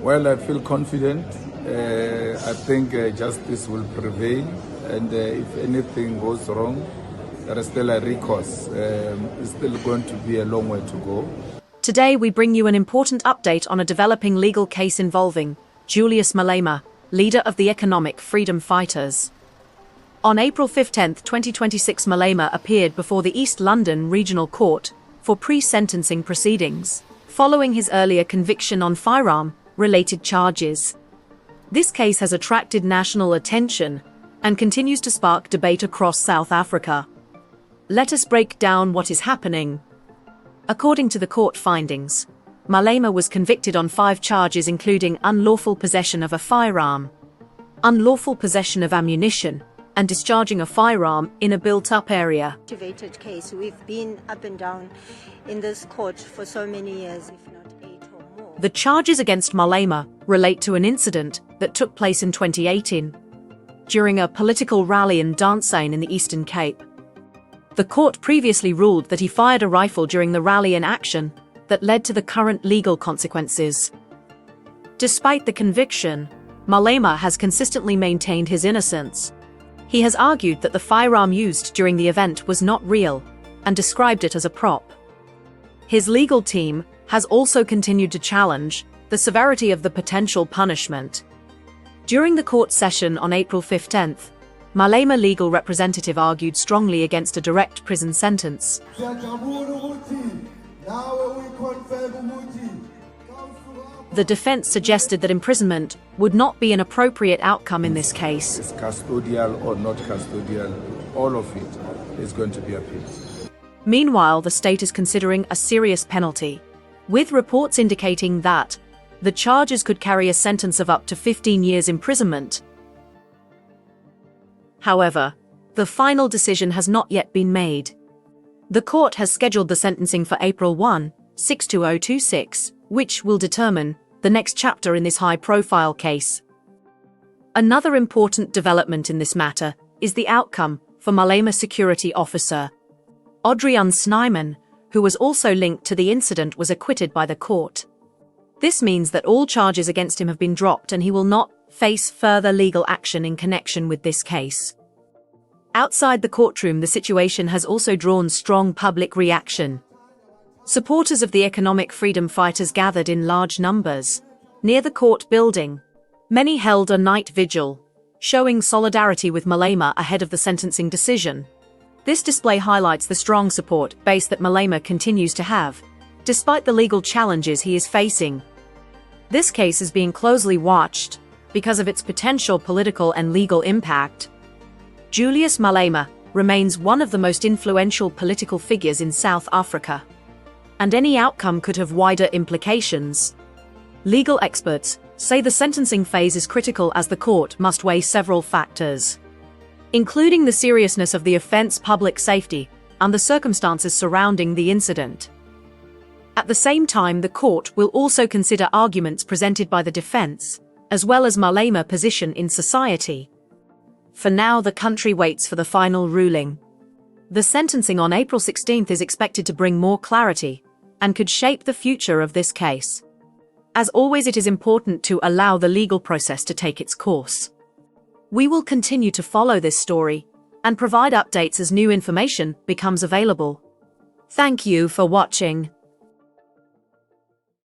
Well, I feel confident. I think justice will prevail, and if anything goes wrong, there is still a recourse. It's still going to be a long way to go. Today, we bring you an important update on a developing legal case involving Julius Malema, leader of the economic freedom fighters. On April 15, 2026, Malema appeared before the East London Regional Court for pre-sentencing proceedings, following his earlier conviction on firearm-related charges. This case has attracted national attention and continues to spark debate across South Africa. Let us break down what is happening. According to the court findings, Malema was convicted on 5 charges including unlawful possession of a firearm, unlawful possession of ammunition, and discharging a firearm in a built-up area. Activated case. We've been up and down in this court for so many years, if not 8 or more. The charges against Malema relate to an incident that took place in 2018 during a political rally in Mdantsane in the Eastern Cape. The court previously ruled that he fired a rifle during the rally in action that led to the current legal consequences. Despite the conviction, Malema has consistently maintained his innocence. He has argued that the firearm used during the event was not real and described it as a prop. His legal team has also continued to challenge the severity of the potential punishment. During the court session on April 15th, Malema legal representative argued strongly against a direct prison sentence. The defense suggested that imprisonment would not be an appropriate outcome in this case. It's custodial or not custodial, all of it is going to be appealed. Meanwhile, the state is considering a serious penalty, with reports indicating that the charges could carry a sentence of up to 15 years imprisonment. However, the final decision has not yet been made. The court has scheduled the sentencing for April 1, 2026, which will determine the next chapter in this high-profile case. Another important development in this matter is the outcome for Malema security officer. Adrian Snyman, who was also linked to the incident, was acquitted by the court. This means that all charges against him have been dropped and he will not face further legal action in connection with this case. Outside the courtroom, the situation has also drawn strong public reaction. Supporters of the economic freedom fighters gathered in large numbers near the court building. Many held a night vigil, showing solidarity with Malema ahead of the sentencing decision. This display highlights the strong support base that Malema continues to have, despite the legal challenges he is facing. This case is being closely watched because of its potential political and legal impact. Julius Malema remains one of the most influential political figures in South Africa, and any outcome could have wider implications. Legal experts say the sentencing phase is critical as the court must weigh several factors, including the seriousness of the offense, public safety, and the circumstances surrounding the incident. At the same time, the court will also consider arguments presented by the defense, as well as Malema's position in society. For now, the country waits for the final ruling. The sentencing on April 16th is expected to bring more clarity and could shape the future of this case. As always, it is important to allow the legal process to take its course. We will continue to follow this story and provide updates as new information becomes available. Thank you for watching.